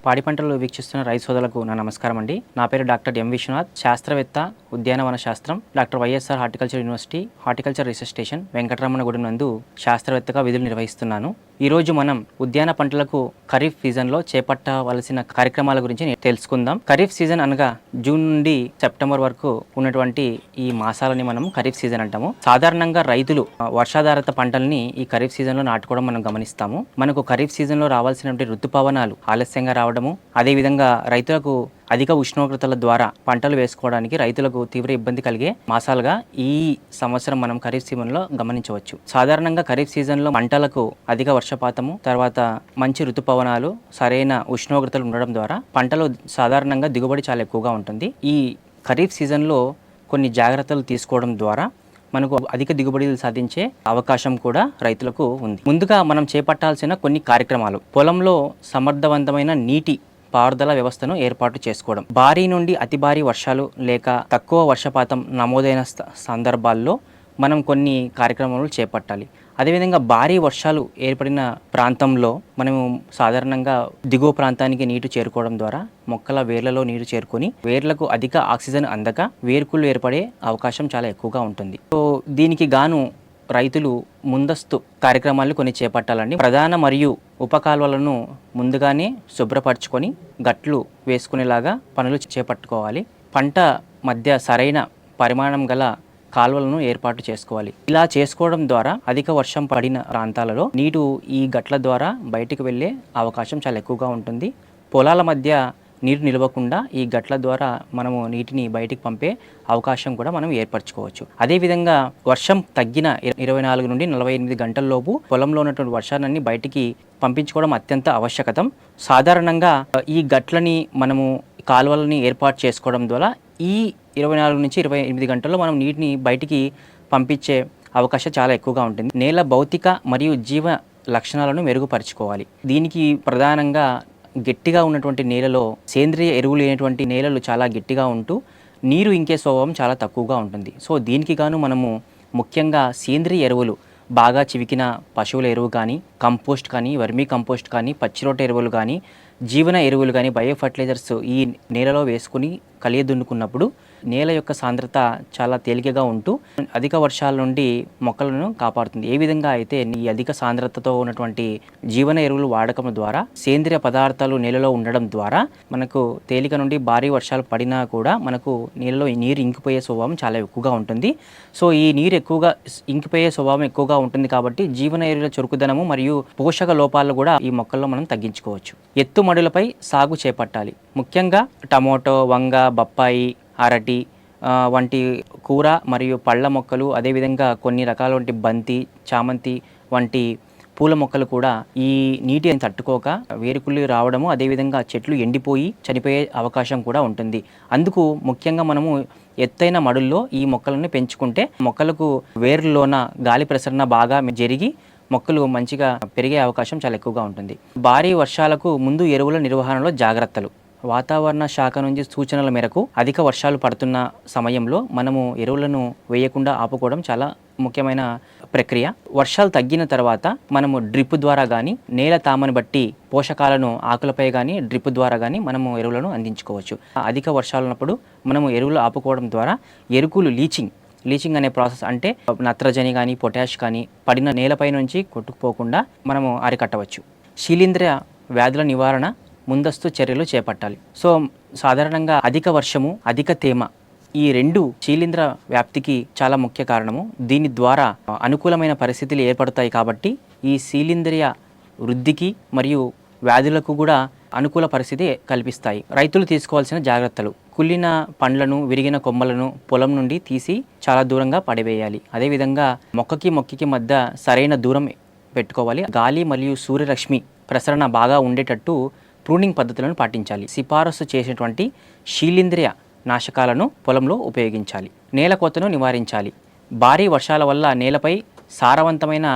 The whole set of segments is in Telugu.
పాడి పంటలు వీక్షిస్తున్న రైతు సోదరులకు నా నమస్కారం అండి. నా పేరు డాక్టర్ ఎం విశ్వనాథ్, శాస్త్రవేత్త, ఉద్యానవన శాస్త్రం, doctor YSR horticulture university horticulture research station Venkataramannagudem నందు శాస్త్రవేత్తగా విధులు నిర్వహిస్తున్నాను. ఈరోజు మనం ఉద్యాన పంటలకు ఖరీఫ్ సీజన్లో చేపట్టవలసిన కార్యక్రమాల గురించి తెలుసుకుందాం. ఖరీఫ్ సీజన్ అనగా జూన్ నుండి సెప్టెంబర్ వరకు ఉన్నటువంటి ఈ మాసాలని మనం ఖరీఫ్ సీజన్ అంటాము. సాధారణంగా రైతులు వర్షాధారిత పంటల్ని ఈ ఖరీఫ్ సీజన్లో నాటుకోవడం మనం గమనిస్తాము. మనకు ఖరీఫ్ సీజన్లో రావాల్సినటువంటి ఋతుపవనాలు ఆలస్యంగా రావడము, అదేవిధంగా రైతులకు అధిక ఉష్ణోగ్రతల ద్వారా పంటలు వేసుకోవడానికి రైతులకు తీవ్ర ఇబ్బంది కలిగే మాసాలుగా ఈ సంవత్సరం మనం ఖరీఫ్ సీజన్లో గమనించవచ్చు. సాధారణంగా ఖరీఫ్ సీజన్లో పంటలకు అధిక వర్షపాతము, తర్వాత మంచి ఋతుపవనాలు, సరైన ఉష్ణోగ్రతలు ఉండడం ద్వారా పంటలు సాధారణంగా దిగుబడి చాలా ఎక్కువగా ఉంటుంది. ఈ ఖరీఫ్ సీజన్లో కొన్ని జాగ్రత్తలు తీసుకోవడం ద్వారా మనకు అధిక దిగుబడులు సాధించే అవకాశం కూడా రైతులకు ఉంది. ముందుగా మనం చేపట్టాల్సిన కొన్ని కార్యక్రమాలు: పొలంలో సమర్థవంతమైన నీటి పారుదల వ్యవస్థను ఏర్పాటు చేసుకోవడం. భారీ నుండి అతి భారీ వర్షాలు లేక తక్కువ వర్షపాతం నమోదైన సందర్భాల్లో మనం కొన్ని కార్యక్రమాలు చేపట్టాలి. అదేవిధంగా భారీ వర్షాలు ఏర్పడిన ప్రాంతంలో మనము సాధారణంగా దిగువ ప్రాంతానికి నీరు చేరుకోవడం ద్వారా మొక్కల వేర్లలో నీరు చేరుకొని వేర్లకు అధిక ఆక్సిజన్ అందక వేర్కుళ్ళు ఏర్పడే అవకాశం చాలా ఎక్కువగా ఉంటుంది. సో దీనికి గాను రైతులు ముందస్తు కార్యక్రమాలను కొన్ని చేపట్టాలండి. ప్రధాన మరియు ఉపకాలువలను ముందుగానే శుభ్రపరచుకొని గట్లు వేసుకునేలాగా పనులు చేపట్టుకోవాలి. పంట మధ్య సరైన పరిమాణం గల కాలువలను ఏర్పాటు చేసుకోవాలి. ఇలా చేసుకోవడం ద్వారా అధిక వర్షం పడిన ప్రాంతాలలో నీరు ఈ గట్ల ద్వారా బయటకు వెళ్ళే అవకాశం చాలా ఎక్కువగా ఉంటుంది. పొలాల మధ్య నీరు నిలవకుండా ఈ గట్ల ద్వారా మనము నీటిని బయటికి పంపే అవకాశం కూడా మనం ఏర్పరచుకోవచ్చు. అదేవిధంగా వర్షం తగ్గిన 24 నుండి 48 గంటల్లోపు పొలంలో ఉన్నటువంటి వర్షాన్ని బయటికి పంపించుకోవడం అత్యంత ఆవశ్యకతం. సాధారణంగా ఈ గట్లని మనము కాలువలని ఏర్పాటు చేసుకోవడం ద్వారా ఈ 24 నుంచి 28 గంటల్లో మనం నీటిని బయటికి పంపించే అవకాశం చాలా ఎక్కువగా ఉంటుంది. నేల భౌతిక మరియు జీవ లక్షణాలను మెరుగుపరుచుకోవాలి. దీనికి ప్రధానంగా గట్టిగా ఉన్నటువంటి నేలలో సేంద్రియ ఎరువులు లేనటువంటి నేలలు చాలా గట్టిగా ఉంటూ నీరు ఇంకే స్వభావం చాలా తక్కువగా ఉంటుంది. సో దీనికి గాను మనము ముఖ్యంగా సేంద్రియ ఎరువులు, బాగా చివికిన పశువుల ఎరువు కానీ, కంపోస్ట్ కానీ, వర్మీ కంపోస్ట్ కానీ, పచ్చిరొట్ట ఎరువులు కానీ, జీవన ఎరువులు కానీ, బయో ఫర్టిలైజర్స్ ఈ నేలలో వేసుకుని కలియదున్నుకున్నప్పుడు నేల యొక్క సాంద్రత చాలా తేలికగా ఉంటూ అధిక వర్షాల నుండి మొక్కలను కాపాడుతుంది. ఏ విధంగా అయితే ఈ అధిక సాంద్రతతో ఉన్నటువంటి జీవన ఎరువులు వాడకం ద్వారా సేంద్రియ పదార్థాలు నేలలో ఉండడం ద్వారా మనకు తేలిక నుండి భారీ వర్షాలు పడినా కూడా మనకు నేలలో నీరు ఇంకిపోయే స్వభావం చాలా ఎక్కువగా ఉంటుంది. సో ఈ నీరు ఎక్కువగా ఇంకిపోయే స్వభావం ఎక్కువగా ఉంటుంది కాబట్టి జీవన ఎరువుల చురుకుదనము మరియు పోషక లోపాలు కూడా ఈ మొక్కల్లో మనం తగ్గించుకోవచ్చు. ఎత్తుమడులపై సాగు చేపట్టాలి. ముఖ్యంగా టమోటో, వంగ, బొప్పాయి, అరటి వంటి కూర మరియు పళ్ళ మొక్కలు, అదేవిధంగా కొన్ని రకాల వంటి బంతి, చామంతి వంటి పూల మొక్కలు కూడా ఈ నీటిని తట్టుకోక వేరుకుళ్ళు రావడము, అదేవిధంగా చెట్లు ఎండిపోయి చనిపోయే అవకాశం కూడా ఉంటుంది. అందుకు ముఖ్యంగా మనము ఎత్తైన మడుల్లో ఈ మొక్కలను పెంచుకుంటే మొక్కలకు వేర్లోన గాలి ప్రసరణ బాగా జరిగి మొక్కలు మంచిగా పెరిగే అవకాశం చాలా ఎక్కువగా ఉంటుంది. భారీ వర్షాలకు ముందు ఎరువుల నిర్వహణలో జాగ్రత్తలు. వాతావరణ శాఖ నుంచి సూచనల మేరకు అధిక వర్షాలు పడుతున్న సమయంలో మనము ఎరువులను వేయకుండా ఆపుకోవడం చాలా ముఖ్యమైన ప్రక్రియ. వర్షాలు తగ్గిన తర్వాత మనము డ్రిప్ ద్వారా కానీ, నేల తామని బట్టి పోషకాలను ఆకులపై కానీ డ్రిప్ ద్వారా కానీ మనము ఎరువులను అందించుకోవచ్చు. అధిక వర్షాలు ఉన్నప్పుడు మనము ఎరువులు ఆపుకోవడం ద్వారా ఎరుకులు లీచింగ్ అనే ప్రాసెస్, అంటే నత్రజని కానీ పొటాష్ కానీ పడిన నేలపై నుంచి కొట్టుకుపోకుండా మనము అరికట్టవచ్చు. శీలింద్ర వ్యాధుల నివారణ ముందస్తు చర్యలు చేపట్టాలి. సో సాధారణంగా అధిక వర్షము, అధిక తేమ ఈ రెండు శీలింద్ర వ్యాప్తికి చాలా ముఖ్య కారణము. దీని ద్వారా అనుకూలమైన పరిస్థితులు ఏర్పడతాయి కాబట్టి ఈ శీలింద్రియ వృద్ధికి మరియు వ్యాధులకు కూడా అనుకూల పరిస్థితి కల్పిస్తాయి. రైతులు తీసుకోవాల్సిన జాగ్రత్తలు: కుళ్ళిన పండ్లను, విరిగిన కొమ్మలను పొలం నుండి తీసి చాలా దూరంగా పడివేయాలి. అదేవిధంగా మొక్కకి మధ్య సరైన దూరం పెట్టుకోవాలి. గాలి మరియు సూర్యరశ్మి ప్రసరణ బాగా ఉండేటట్టు ప్రూనింగ్ పద్ధతులను పాటించాలి. సిఫారసు చేసినటువంటి శీలింద్రియ నాశకాలను పొలంలో ఉపయోగించాలి. నేల కోతను నివారించాలి. భారీ వర్షాల వల్ల నేలపై సారవంతమైన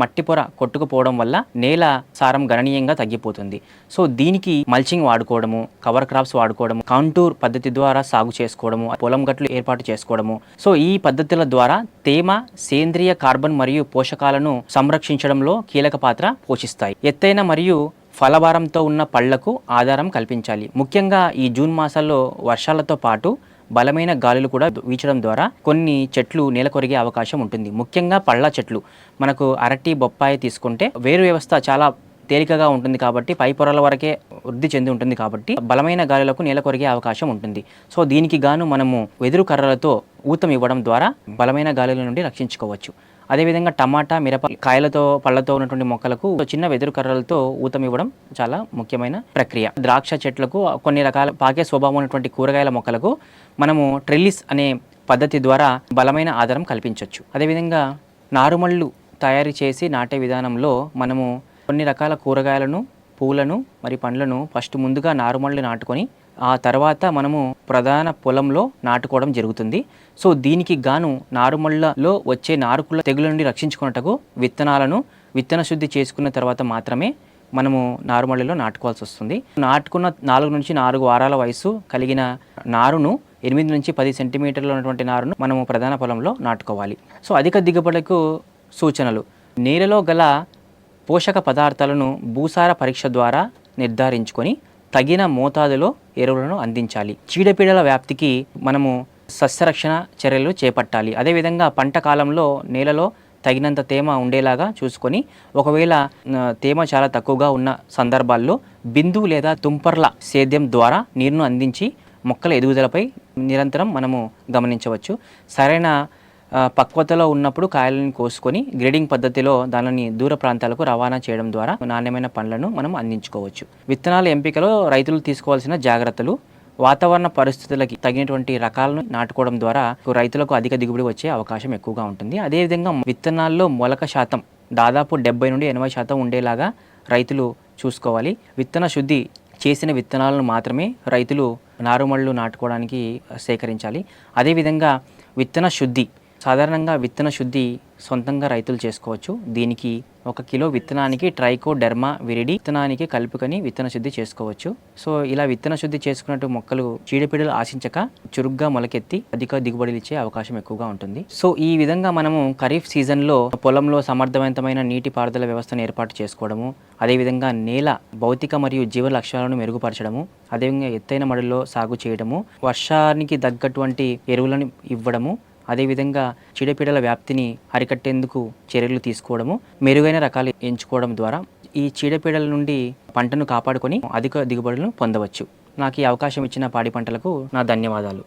మట్టి పొర కొట్టుకుపోవడం వల్ల నేల సారం గణనీయంగా తగ్గిపోతుంది. సో దీనికి మల్చింగ్ వాడుకోవడము, కవర్ క్రాప్స్ వాడుకోవడము, కాంటూర్ పద్ధతి ద్వారా సాగు చేసుకోవడము, పొలం గట్లు ఏర్పాటు చేసుకోవడము. సో ఈ పద్ధతుల ద్వారా తేమ, సేంద్రియ కార్బన్ మరియు పోషకాలను సంరక్షించడంలో కీలక పాత్ర పోషిస్తాయి. ఎత్తైన మరియు ఫలభారంతో ఉన్న పళ్లకు ఆధారం కల్పించాలి. ముఖ్యంగా ఈ జూన్ మాసాల్లో వర్షాలతో పాటు బలమైన గాలులు కూడా వీచడం ద్వారా కొన్ని చెట్లు నేల కొరిగే అవకాశం ఉంటుంది. ముఖ్యంగా పళ్ళ చెట్లు, మనకు అరటి, బొప్పాయి తీసుకుంటే వేరు వ్యవస్థ చాలా తేలికగా ఉంటుంది కాబట్టి పై పొరల వరకే వృద్ధి చెంది ఉంటుంది కాబట్టి బలమైన గాలులకు నేల కొరిగే అవకాశం ఉంటుంది. సో దీనికి గాను మనము వెదురు కర్రలతో ఊతం ఇవ్వడం ద్వారా బలమైన గాలుల నుండి రక్షించుకోవచ్చు. అదేవిధంగా టమాటా, మిరప కాయలతో పళ్ళతో ఉన్నటువంటి మొక్కలకు చిన్న వెదురు కర్రలతో ఊతం ఇవ్వడం చాలా ముఖ్యమైన ప్రక్రియ. ద్రాక్ష చెట్లకు, కొన్ని రకాల పాకే స్వభావం ఉన్నటువంటి కూరగాయల మొక్కలకు మనము ట్రెల్లిస్ అనే పద్ధతి ద్వారా బలమైన ఆధారం కల్పించవచ్చు. అదేవిధంగా నారుమళ్ళు తయారు చేసి నాటే విధానంలో మనము కొన్ని రకాల కూరగాయలను, పూలను మరి పండ్లను ఫస్ట్ ముందుగా నారుమళ్ళు నాటుకొని ఆ తర్వాత మనము ప్రధాన పొలంలో నాటుకోవడం జరుగుతుంది. సో దీనికి గాను నారుమళ్ళలో వచ్చే నారుకుళ్ళ తెగుల నుండి రక్షించుకున్నట్టుకు విత్తనాలను విత్తన శుద్ధి చేసుకున్న తర్వాత మాత్రమే మనము నారుమళ్ళలో నాటుకోవాల్సి వస్తుంది. నాటుకున్న 4 నుంచి 4 వారాల వయసు కలిగిన నారును 8 నుంచి 10 సెంటీమీటర్ల ఉన్నటువంటి నారును మనము ప్రధాన పొలంలో నాటుకోవాలి. సో అధిక దిగుబడులకు సూచనలు: నేలలో గల పోషక పదార్థాలను భూసార పరీక్ష ద్వారా నిర్ధారించుకొని తగిన మోతాదులో ఎరువులను అందించాలి. చీడపీడల వ్యాప్తికి మనము సస్యరక్షణ చర్యలు చేపట్టాలి. అదేవిధంగా పంట కాలంలో నేలలో తగినంత తేమ ఉండేలాగా చూసుకొని, ఒకవేళ తేమ చాలా తక్కువగా ఉన్న సందర్భాల్లో బిందు లేదా తుంపర్ల సేద్యం ద్వారా నీరును అందించి మొక్కల ఎదుగుదలపై నిరంతరం మనము గమనించవచ్చు. సరైన పక్వతలో ఉన్నప్పుడు కాయలను కోసుకొని గ్రేడింగ్ పద్ధతిలో దానిని దూర ప్రాంతాలకు రవాణా చేయడం ద్వారా నాణ్యమైన పండ్లను మనం అందించుకోవచ్చు. విత్తనాల ఎంపికలో రైతులు తీసుకోవాల్సిన జాగ్రత్తలు: వాతావరణ పరిస్థితులకి తగినటువంటి రకాలను నాటుకోవడం ద్వారా రైతులకు అధిక దిగుబడి వచ్చే అవకాశం ఎక్కువగా ఉంటుంది. అదేవిధంగా విత్తనాల్లో మొలక శాతం దాదాపు 70 నుండి 80% ఉండేలాగా రైతులు చూసుకోవాలి. విత్తన శుద్ధి చేసిన విత్తనాలను మాత్రమే రైతులు నారుమళ్ళు నాటుకోవడానికి సేకరించాలి. అదేవిధంగా విత్తన శుద్ధి, సాధారణంగా విత్తన శుద్ధి సొంతంగా రైతులు చేసుకోవచ్చు. దీనికి 1 కిలో విత్తనానికి ట్రైకోడెర్మా విరిడి విత్తనానికి కలుపుకొని విత్తన శుద్ధి చేసుకోవచ్చు. సో ఇలా విత్తన శుద్ధి చేసుకున్నట్టు మొక్కలు చీడపీడలు ఆశించక చురుగ్గా మొలకెత్తి అధిక దిగుబడులు ఇచ్చే అవకాశం ఎక్కువగా ఉంటుంది. సో ఈ విధంగా మనము ఖరీఫ్ సీజన్లో పొలంలో సమర్థవంతమైన నీటి పారుదల వ్యవస్థను ఏర్పాటు చేసుకోవడము, అదేవిధంగా నేల భౌతిక మరియు జీవ లక్షణాలను మెరుగుపరచడము, అదేవిధంగా ఎత్తైన మడుల్లో సాగు చేయడము, వర్షానికి తగ్గటువంటి ఎరువులను ఇవ్వడము, అదేవిధంగా చీడపీడల వ్యాప్తిని అరికట్టేందుకు చర్యలు తీసుకోవడము, మెరుగైన రకాలు ఎంచుకోవడం ద్వారా ఈ చీడపీడల నుండి పంటను కాపాడుకొని అధిక దిగుబడులను పొందవచ్చు. నాకు ఈ అవకాశం ఇచ్చిన పాడి పంటలకు నా ధన్యవాదాలు.